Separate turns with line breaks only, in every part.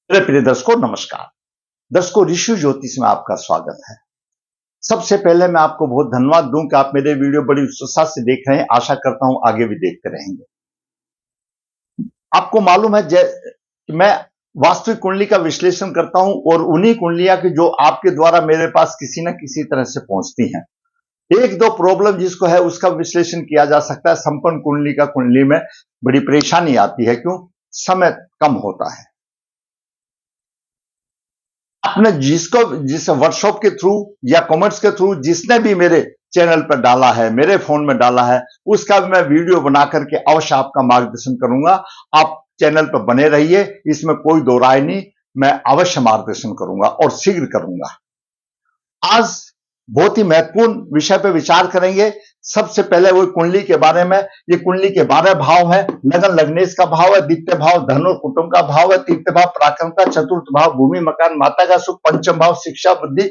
मेरे प्रिय दर्शकों नमस्कार। दर्शकों ऋषि ज्योतिष में आपका स्वागत है। सबसे पहले मैं आपको बहुत धन्यवाद दूं कि आप मेरे वीडियो बड़ी उत्साह से देख रहे हैं। आशा करता हूं आगे भी देखते रहेंगे। आपको मालूम है कि मैं वास्तविक कुंडली का विश्लेषण करता हूं और उन्हीं कुंडलियां की जो आपके द्वारा मेरे पास किसी न किसी तरह से पहुंचती हैं। एक दो प्रॉब्लम जिसको है उसका विश्लेषण किया जा सकता है। संपूर्ण कुंडली में बड़ी परेशानी आती है। क्यों? समय कम होता है। आपने जिस वर्कशॉप के थ्रू या कमेंट्स के थ्रू जिसने भी मेरे चैनल पर डाला है, मेरे फोन में डाला है, उसका भी मैं वीडियो बना करके अवश्य आपका मार्गदर्शन करूंगा। आप चैनल पर बने रहिए, इसमें कोई दो राय नहीं। मैं अवश्य मार्गदर्शन करूंगा और शीघ्र करूंगा। आज बहुत ही महत्वपूर्ण विषय पर विचार करेंगे। सबसे पहले वो कुंडली के बारे में। ये कुंडली के 12 भाव है। लगन लग्नेश का भाव है, द्वितीय भाव धन और कुटुंब का भाव है, तृतीय भाव पराक्रम का, चतुर्थ भाव भूमि मकान माता का सुख, पंचम भाव शिक्षा बुद्धि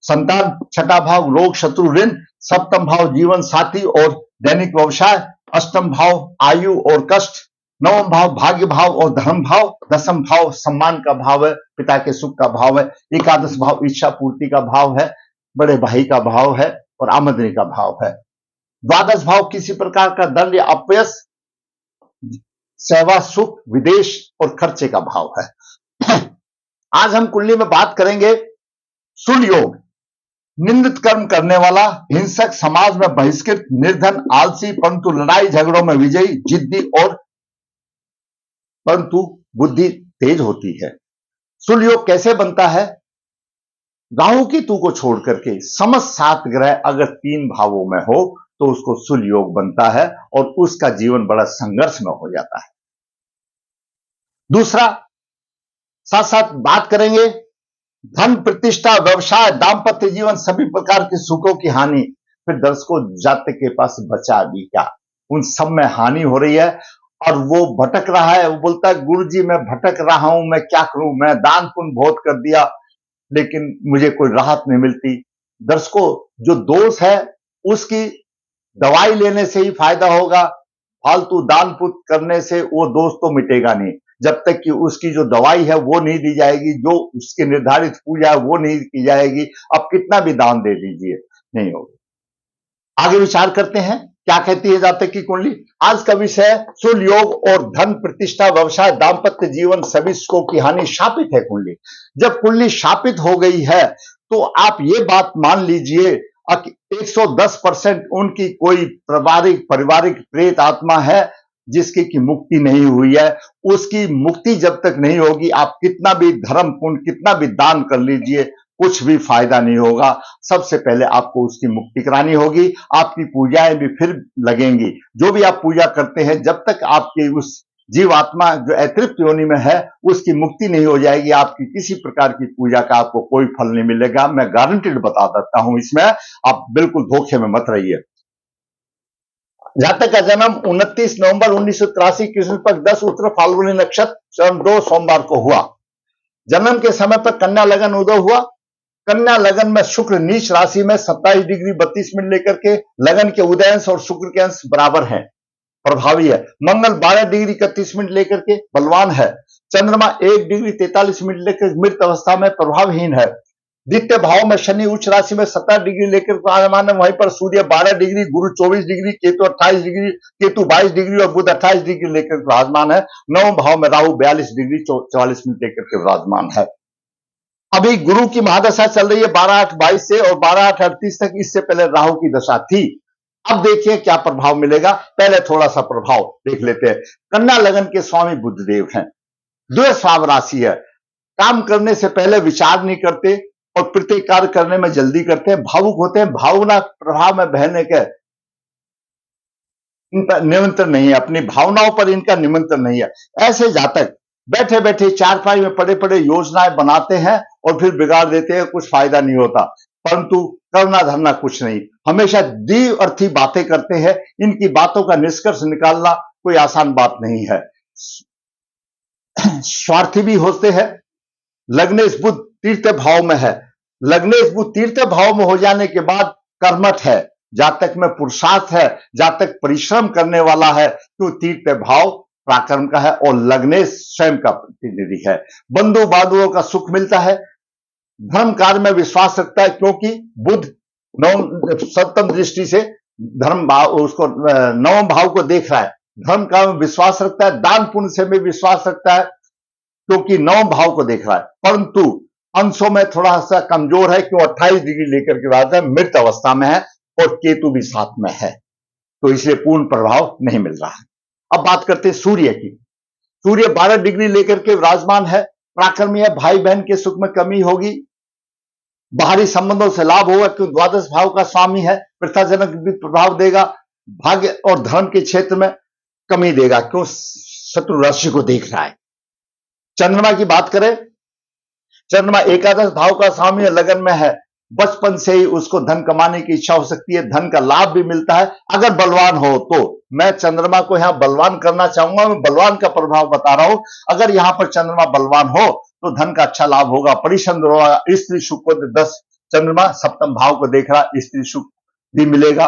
संतान, छठा भाव रोग शत्रु ऋण, सप्तम भाव जीवन साथी और दैनिक व्यवसाय, अष्टम भाव आयु और कष्ट, नवम भाव भाग्य भाव और धर्म भाव, दसम भाव सम्मान का भाव है, पिता के सुख का भाव है, एकादश भाव इच्छा पूर्ति का भाव है, बड़े भाई का भाव है और आमदनी का भाव है। द्वादश भाव किसी प्रकार का दंड या अपयश, सेवा सुख विदेश और खर्चे का भाव है। आज हम कुंडली में बात करेंगे सूर्य योग। निंदित कर्म करने वाला, हिंसक, समाज में बहिष्कृत, निर्धन, आलसी, परंतु लड़ाई झगड़ों में विजयी, जिद्दी और परंतु बुद्धि तेज होती है। सूर्य योग कैसे बनता है? राहु केतु को छोड़ करके समस्त 7 ग्रह अगर 3 भावों में हो तो उसको सूर्य योग बनता है और उसका जीवन बड़ा संघर्ष में हो जाता है। दूसरा, साथ साथ बात करेंगे धन प्रतिष्ठा व्यवसाय दाम्पत्य जीवन सभी प्रकार के सुखों की हानि। फिर दर्शकों जातक के पास बचा भी क्या? उन सब में हानि हो रही है और वो भटक रहा है। वो बोलता है गुरुजी मैं भटक रहा हूं, मैं क्या करूं, मैं दान पुण्य बहुत कर दिया लेकिन मुझे कोई राहत नहीं मिलती। दर्शकों जो दोष है उसकी दवाई लेने से ही फायदा होगा। फालतू दान पुण्य करने से वो दोष तो मिटेगा नहीं। जब तक कि उसकी जो दवाई है वो नहीं दी जाएगी, जो उसकी निर्धारित पूजा है वो नहीं की जाएगी, अब कितना भी दान दे दीजिए नहीं होगा। आगे विचार करते हैं क्या कहती है जातक की कुंडली। आज का विषय सूर्य योग और धन प्रतिष्ठा व्यवसाय दाम्पत्य जीवन सभी सुखों की हानि। शापित है कुंडली। जब कुंडली शापित हो गई है तो आप ये बात मान लीजिए 110% उनकी कोई पारिवारिक प्रेत आत्मा है जिसकी की मुक्ति नहीं हुई है। उसकी मुक्ति जब तक नहीं होगी आप कितना भी धर्म पुण्य कितना भी दान कर लीजिए कुछ भी फायदा नहीं होगा। सबसे पहले आपको उसकी मुक्ति करानी होगी। आपकी पूजाएं भी फिर लगेंगी। जो भी आप पूजा करते हैं जब तक आपकी उस जीवात्मा जो अतृप्त योनि में है उसकी मुक्ति नहीं हो जाएगी, आपकी किसी प्रकार की पूजा का आपको कोई फल नहीं मिलेगा। मैं गारंटीड बता देता हूं, इसमें आप बिल्कुल धोखे में मत रहिए। जातक का जन्म 29 नवंबर 1983 कृष्ण पक्ष 10 उत्तर फाल्गुनी नक्षत्र चरण 2 सोमवार को हुआ। जन्म के समय पर कन्या लगन उदय हुआ। कन्या लगन में शुक्र नीच राशि में 27 डिग्री 32 मिनट लेकर के लगन के उदय अंश और शुक्र के अंश बराबर है, प्रभावी है। मंगल 12 डिग्री 31 मिनट लेकर के बलवान है। चंद्रमा 1 डिग्री 43 मिनट लेकर मृत अवस्था में प्रभावहीन है। द्वितीय भाव में शनि उच्च राशि में 17 डिग्री लेकर विराजमान है। वहीं पर सूर्य 12 डिग्री, गुरु 24 degree, Ketu 28 degree, Ketu 22 degree और बुध 28 डिग्री लेकर विराजमान है। नवम भाव में राहु 42 डिग्री 44 मिनट लेकर के विराजमान है। अभी गुरु की महादशा चल रही है 12/8/22 से और 12/8/38 तक। इससे पहले राहु की दशा थी। अब देखिए क्या प्रभाव मिलेगा। पहले थोड़ा सा प्रभाव देख लेते हैं। कन्या लगन के स्वामी बुधदेव हैं। द्विस्वाव राशि है। काम करने से पहले विचार नहीं करते और प्रत्येक कार्य करने में जल्दी करते हैं, भावुक होते हैं। भावना प्रभाव में बहने के इनका निमंत्रण नहीं है, अपनी भावनाओं पर इनका निमंत्रण नहीं है। ऐसे जातक बैठे बैठे चारपाई में पड़े पड़े योजनाएं बनाते हैं और फिर बिगाड़ देते हैं, कुछ फायदा नहीं होता। परंतु करना धरना कुछ नहीं, हमेशा द्विअर्थी बातें करते हैं। इनकी बातों का निष्कर्ष निकालना कोई आसान बात नहीं है। स्वार्थी भी होते हैं। लग्नेश बुध तीर्थ भाव में है। लग्नेश बुध तीर्थ भाव में हो जाने के बाद कर्मठ है। जातक में पुरुषार्थ है, जातक परिश्रम करने वाला है। तो तीर्थ भाव पराक्रम का है और लग्नेश स्वयं का प्रतिनिधि है। बंधु बांधवों का सुख मिलता है, धर्म कार्य में विश्वास रखता है क्योंकि बुध नवम सप्तम दृष्टि से धर्म भाव उसको नवम भाव को देख रहा है, धर्म कार्य में विश्वास रखता है, दान पुण्य से भी विश्वास रखता है क्योंकि नवम भाव को देख रहा है, परंतु अंशों में थोड़ा सा कमजोर है क्यों 28 डिग्री लेकर के बाद है, मृत अवस्था में है और केतु भी साथ में है, तो इसलिए पूर्ण प्रभाव नहीं मिल रहा है। अब बात करते हैं सूर्य की। सूर्य 12 डिग्री लेकर के विराजमान है, पराक्रमी है, भाई बहन के सुख में कमी होगी, बाहरी संबंधों से लाभ होगा क्यों द्वादश भाव का स्वामी है, प्रथाजनक भी प्रभाव देगा, भाग्य और धर्म के क्षेत्र में कमी देगा क्यों शत्रु राशि को देख रहा है। चंद्रमा की बात करें, चंद्रमा एकादश भाव का स्वामी लगन में है, बचपन से ही उसको धन कमाने की इच्छा हो सकती है, धन का लाभ भी मिलता है अगर बलवान हो तो। मैं चंद्रमा को यहां बलवान करना चाहूंगा, मैं बलवान का प्रभाव बता रहा हूं। अगर यहां पर चंद्रमा बलवान हो तो धन का अच्छा लाभ होगा, परिश्रम होगा, स्त्री सुख को 10 चंद्रमा सप्तम भाव को देख रहा, स्त्री सुख भी मिलेगा,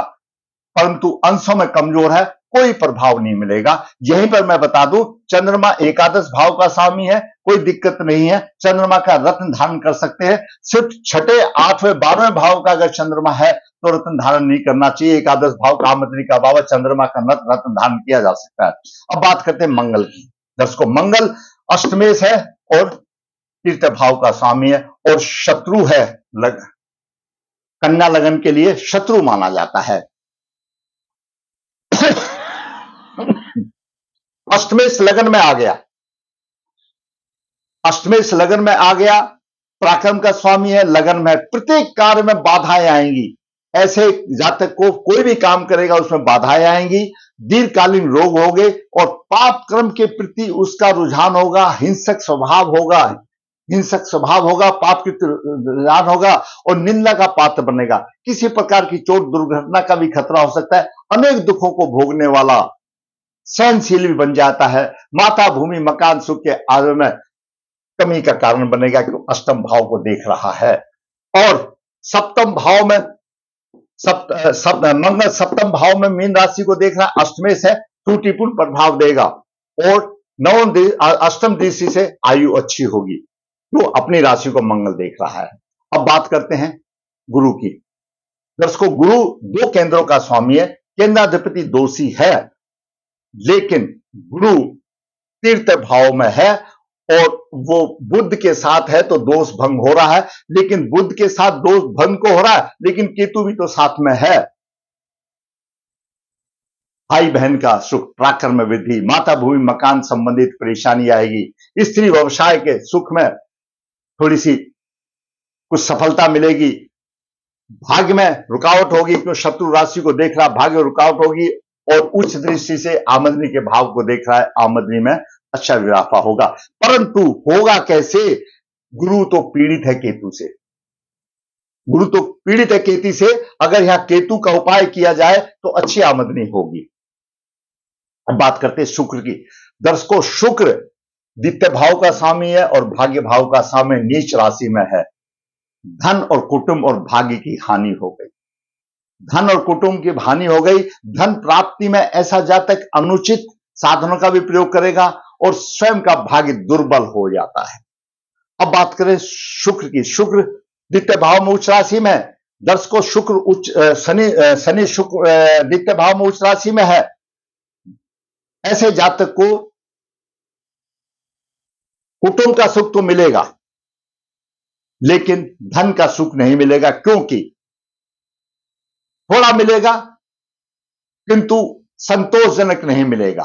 परंतु अंशों में कमजोर है, कोई प्रभाव नहीं मिलेगा। यहीं पर मैं बता दूं, चंद्रमा एकादश भाव का स्वामी है, कोई दिक्कत नहीं है, चंद्रमा का रत्न धारण कर सकते हैं। सिर्फ छठे, 8वें, 12वें भाव का अगर चंद्रमा है तो रत्न धारण नहीं करना चाहिए। एकादश भाव का आमदनी का भाव, चंद्रमा का रत्न धारण किया जा सकता है। अब बात करते हैं मंगल की। दर्शकों, मंगल अष्टमेश है और तीर्थ भाव का स्वामी है और शत्रु है, कन्या लगन के लिए शत्रु माना जाता है। अष्टमेश लगन में आ गया, अष्टमेश लगन में आ गया, पराक्रम का स्वामी है, लगन में, प्रत्येक कार्य में बाधाएं आएंगी। ऐसे जातक को कोई भी काम करेगा उसमें बाधाएं आएंगी, दीर्घकालीन रोग होंगे और पाप कर्म के प्रति उसका रुझान होगा, हिंसक स्वभाव होगा, हिंसक स्वभाव होगा, पाप की रुझान होगा और निंदा का पात्र बनेगा। किसी प्रकार की चोट दुर्घटना का भी खतरा हो सकता है, अनेक दुखों को भोगने वाला सहनशील भी बन जाता है। माता भूमि मकान सुख के आदर में कमी का कारण बनेगा क्यों अष्टम भाव को देख रहा है। और सप्तम भाव में मंगल सप्तम भाव में मीन राशि को देख रहा है, अष्टमेश है, त्रुटिपूर्ण प्रभाव देगा और नवम अष्टम दृष्टि से आयु अच्छी होगी, तो अपनी राशि को मंगल देख रहा है। अब बात करते हैं गुरु की। दर्शकों, गुरु 2 केंद्रों का स्वामी है, केंद्राधिपति दोषी है, लेकिन गुरु तीर्थ भाव में है और वो बुध के साथ है तो दोष भंग हो रहा है, लेकिन बुध के साथ दोष भंग को हो रहा है, लेकिन केतु भी तो साथ में है। भाई बहन का सुख, पराक्रम में वृद्धि, माता भूमि मकान संबंधित परेशानी आएगी, स्त्री व्यवसाय के सुख में थोड़ी सी कुछ सफलता मिलेगी, भाग्य में रुकावट होगी क्यों शत्रु राशि को देख रहा, भाग्य रुकावट होगी और उच्च दृष्टि से आमदनी के भाव को देख रहा है, आमदनी में अच्छा इजाफा होगा। परंतु होगा कैसे? गुरु तो पीड़ित है केतु से, गुरु तो पीड़ित है केतु से, अगर यहां केतु का उपाय किया जाए तो अच्छी आमदनी होगी। अब बात करते हैं शुक्र की। दर्शकों, शुक्र द्वितीय भाव का स्वामी है और भाग्य भाव का स्वामी नीच राशि में है। धन और कुटुंब और भाग्य की हानि हो गई, धन और कुटुंब की हानि हो गई। धन प्राप्ति में ऐसा जातक अनुचित साधनों का भी प्रयोग करेगा और स्वयं का भाग्य दुर्बल हो जाता है। अब बात करें शुक्र की। शुक्र द्वितीय भाव में उच्च राशि में। दर्शकों, शुक्र उच्च शनि शुक्र द्वितीय भाव में उच्च राशि में है। ऐसे जातक को कुटुंब का सुख तो मिलेगा लेकिन धन का सुख नहीं मिलेगा, क्योंकि थोड़ा मिलेगा किंतु संतोषजनक नहीं मिलेगा।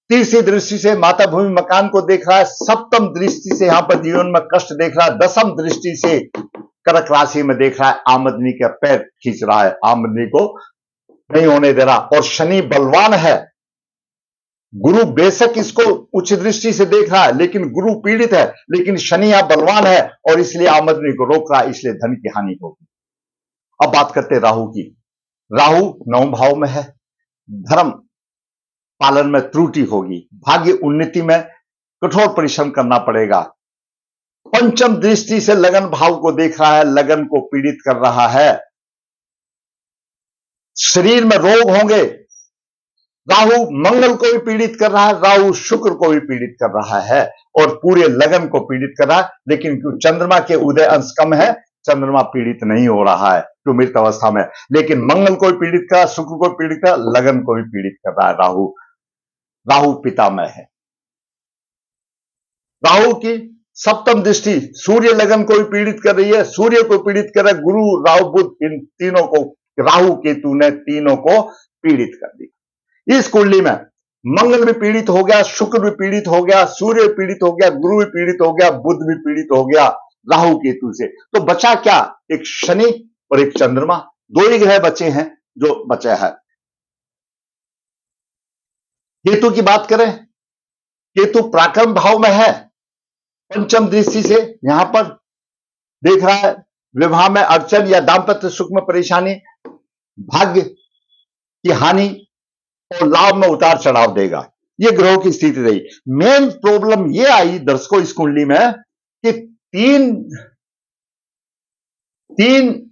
तीसरी दृष्टि से माता भूमि मकान को देख रहा है, सप्तम दृष्टि से यहां पर जीवन में कष्ट देख रहा है, दसम दृष्टि से कर्क राशि में देख रहा है, आमदनी का पैर खींच रहा है, आमदनी को नहीं होने दे रहा। और शनि बलवान है, गुरु बेशक इसको उच्च दृष्टि से देख रहा है लेकिन गुरु पीड़ित है, लेकिन शनि यहां बलवान है और इसलिए आमदनी को रोक रहा है, इसलिए धन की हानि होगी। अब बात करते हैं राहु की। राहु 9 भाव में है, धर्म पालन में त्रुटि होगी, भाग्य उन्नति में कठोर परिश्रम करना पड़ेगा। पंचम दृष्टि से लगन भाव को देख रहा है, लगन को पीड़ित कर रहा है, शरीर में रोग होंगे, राहु मंगल को भी पीड़ित कर रहा है, राहु शुक्र को भी पीड़ित कर रहा है और पूरे लगन को पीड़ित कर रहा है। लेकिन क्यों चंद्रमा के उदय अंश कम है, चंद्रमा पीड़ित नहीं हो रहा है जो मृत अवस्था में, लेकिन मंगल को भी पीड़ित कर रहा है, शुक्र को भी पीड़ित कर रहा है, लगन को भी पीड़ित कर रहा है। राहु राहु पितामह है। राहु की सप्तम दृष्टि सूर्य लगन को भी पीड़ित कर रही है, सूर्य को पीड़ित कर रहा है, गुरु राहु बुध इन तीनों को, राहु केतु ने तीनों को पीड़ित कर दिया। इस कुंडली में मंगल भी पीड़ित हो गया, शुक्र भी पीड़ित हो गया, सूर्य भी पीड़ित हो गया, गुरु भी पीड़ित हो गया, बुध भी पीड़ित हो गया राहु केतु से। तो बचा क्या? एक शनि और एक चंद्रमा, दो ही ग्रह बचे हैं जो बचे हैं। केतु की बात करें, केतु पराक्रम भाव में है, पंचम दृष्टि से यहां पर देख रहा है, विवाह में अड़चन या दाम्पत्य सुख में परेशानी, भाग्य की हानि और लाभ में उतार चढ़ाव देगा। ये ग्रहों की स्थिति रही। मेन प्रॉब्लम ये आई दर्शकों इस कुंडली में कि तीन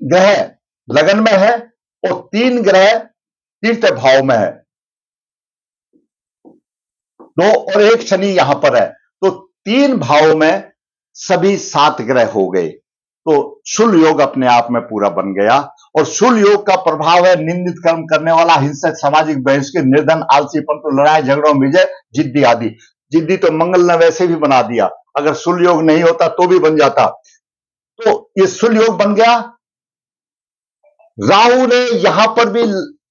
ग्रह लगन में है और तीन ग्रह तीर्थ भाव में है, दो और एक शनि यहां पर है, तो तीन भाव में सभी 7 ग्रह हो गए। तो शुल योग अपने आप में पूरा बन गया और शुल योग का प्रभाव है निंदित कर्म करने वाला, हिंसक, सामाजिक बहिष्कृत, निर्धन, आलसीपन, तो लड़ाई झगड़ों में विजय, जिद्दी आदि। जिद्दी तो मंगल ने वैसे भी बना दिया, अगर शुल योग नहीं होता तो भी बन जाता। तो ये शुल योग बन गया। राहु ने यहां पर भी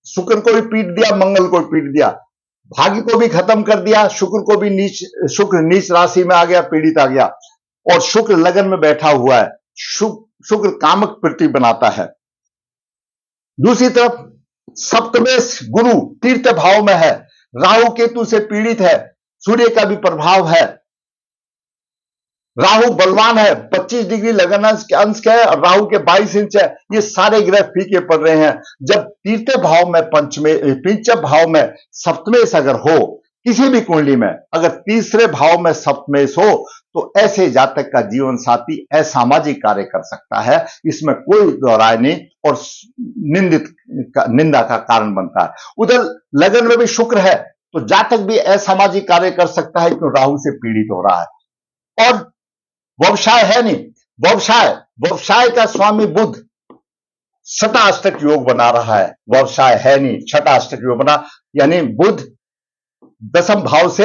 शुक्र को भी पीट दिया, मंगल को भी पीट दिया, भाग्य को भी खत्म कर दिया, शुक्र को भी शुक्र नीच राशि में आ गया, पीड़ित आ गया, और शुक्र लगन में बैठा हुआ है। शुक्र कामक प्रति बनाता है। दूसरी तरफ सप्तमेश गुरु तीर्थ भाव में है, राहु केतु से पीड़ित है, सूर्य का भी प्रभाव है, राहु बलवान है, 25 डिग्री लगन अंश का है और राहु के 22 इंच है। ये सारे ग्रह फीके पड़ रहे हैं। जब तीसरे भाव में पंचम भाव में सप्तमेश अगर हो, किसी भी कुंडली में अगर तीसरे भाव में सप्तमेश हो, तो ऐसे जातक का जीवन साथी असामाजिक कार्य कर सकता है, इसमें कोई दो राय नहीं, और निंदा का कारण बनता है। उधर लगन में भी शुक्र है, तो जातक भी असामाजिक कार्य कर सकता है क्यों राहु से पीड़ित हो रहा है। और व्यवसाय है नहीं, व्यवसाय का स्वामी बुध छठा अष्टक योग बना रहा है, व्यवसाय है नहीं, छठा अष्टक योग बना, यानी बुध दसम भाव से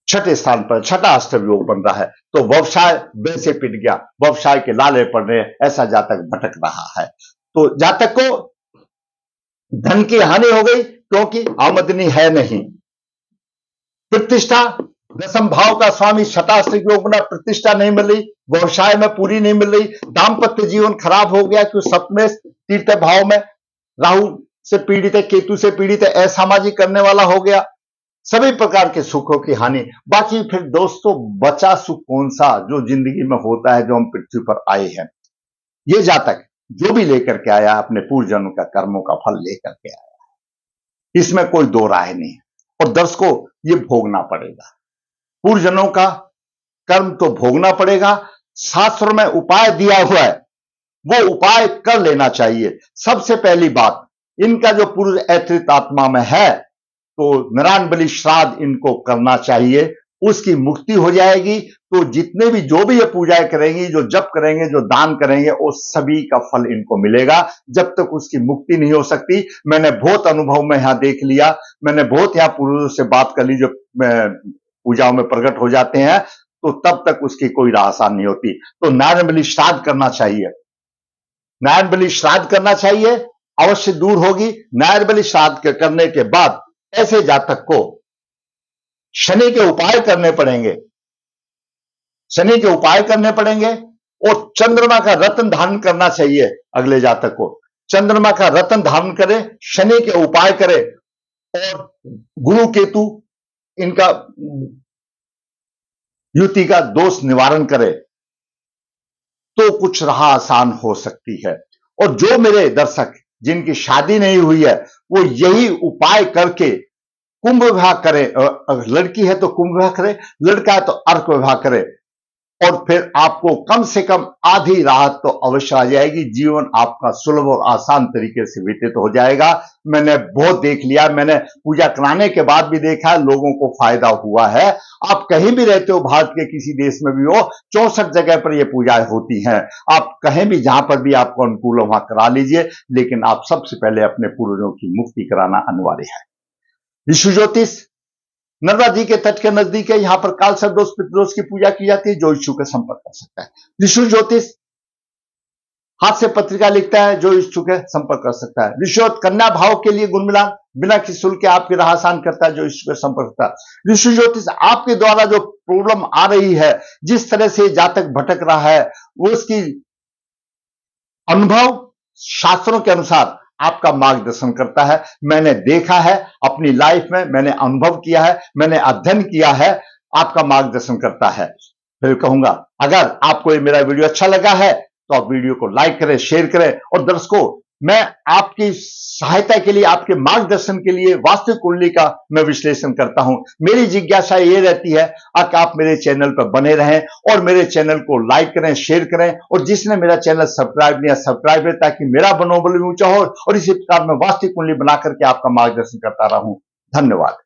छठे स्थान पर छठा अष्टक योग बन रहा है, तो व्यवसाय वैसे पिट गया, व्यवसाय के लाले पड़ रहे, ऐसा जातक भटक रहा है। तो जातक को धन की हानि हो गई क्योंकि आमदनी है नहीं। प्रतिष्ठा, दसम भाव का स्वामी शताष्टक योग बना, प्रतिष्ठा नहीं मिल रही, व्यवसाय में पूरी नहीं मिल रही, दाम्पत्य जीवन खराब हो गया क्योंकि सप्तमेश तीर्थ भाव में राहु से पीड़ित है, केतु से पीड़ित है, असामाजिक करने वाला हो गया, सभी प्रकार के सुखों की हानि। बाकी फिर दोस्तों बचा सुख कौन सा जो जिंदगी में होता है, जो हम पृथ्वी पर आए हैं। ये जातक जो भी लेकर के आया अपने पूर्वजन्म का कर्मों का फल लेकर के आया, इसमें कोई दो राय नहीं, और दर्शकों ये भोगना पड़ेगा, पूर्वजनों का कर्म तो भोगना पड़ेगा। शास्त्रों में उपाय दिया हुआ है, वो उपाय कर लेना चाहिए। सबसे पहली बात, इनका जो पूर्व ऐतृत आत्मा में है, तो नारायण बलि श्राद्ध इनको करना चाहिए, उसकी मुक्ति हो जाएगी। तो जितने भी जो भी ये पूजाएं करेंगी, जो जप करेंगे, जो दान करेंगे, वो सभी का फल इनको मिलेगा। जब तक उसकी मुक्ति नहीं हो सकती, मैंने बहुत अनुभव में यहां देख लिया, मैंने बहुत यहां पूर्वजों से बात कर ली, जो पूजाओं में प्रकट हो जाते हैं, तो तब तक उसकी कोई आसान नहीं होती। तो नारायण बलि श्राद्ध करना चाहिए, नारायण बलि श्राद्ध करना चाहिए, अवश्य दूर होगी। नारायण बलि श्राद्ध करने के बाद ऐसे जातक को शनि के उपाय करने पड़ेंगे, शनि के उपाय करने पड़ेंगे, और चंद्रमा का रत्न धारण करना चाहिए। अगले जातक को चंद्रमा का रत्न धारण करे, शनि के उपाय करे, और गुरु केतु इनका युति का दोष निवारण करे, तो कुछ राह आसान हो सकती है। और जो मेरे दर्शक जिनकी शादी नहीं हुई है, वो यही उपाय करके कुंभ विवाह करे, लड़की है तो कुंभ विवाह करे, लड़का है तो अर्क विवाह करे, और फिर आपको कम से कम आधी राहत तो अवश्य आ जाएगी। जीवन आपका सुलभ और आसान तरीके से व्यतीत हो जाएगा। मैंने बहुत देख लिया, मैंने पूजा कराने के बाद भी देखा है, लोगों को फायदा हुआ है। आप कहीं भी रहते हो, भारत के किसी देश में भी हो, 64 जगह पर यह पूजाएं होती हैं। आप कहीं भी जहां पर भी आपको अनुकूल हो वहां करा लीजिए, लेकिन आप सबसे पहले अपने पूर्वजों की मुक्ति कराना अनिवार्य है। विश्व ज्योतिष नर्मदा जी के तट के नजदीक है। यहां पर काल सर्पदोष पितृदोष की पूजा की जाती है। जो इच्छुक है संपर्क कर सकता है। विष्णु ज्योतिष हाथ से पत्रिका लिखता है। जो इच्छुक है संपर्क कर सकता है। विश्व कन्या भाव के लिए गुण मिलान बिना किसी शुल्क के आपकी राह आसान करता है। जो इच्छुक है संपर्क करता है। विष्णु ज्योतिष आपके द्वारा जो प्रॉब्लम आ रही है, जिस तरह से जातक भटक रहा है, वो उसकी अनुभव शास्त्रों के अनुसार आपका मार्गदर्शन करता है। मैंने देखा है अपनी लाइफ में, मैंने अनुभव किया है, मैंने अध्ययन किया है, आपका मार्गदर्शन करता है। फिर कहूंगा, अगर आपको ये मेरा वीडियो अच्छा लगा है तो आप वीडियो को लाइक करें, शेयर करें। और दर्शकों, मैं आपकी सहायता के लिए, आपके मार्गदर्शन के लिए वास्तविक कुंडली का मैं विश्लेषण करता हूं। मेरी जिज्ञासा ये रहती है कि आप मेरे चैनल पर बने रहें और मेरे चैनल को लाइक करें, शेयर करें। और जिसने मेरा चैनल सब्सक्राइब नहीं, सब्सक्राइब करें, ताकि मेरा मनोबल भी ऊंचा हो और इसी प्रकार मैं वास्तविक कुंडली बना करके आपका मार्गदर्शन करता रहूं। धन्यवाद।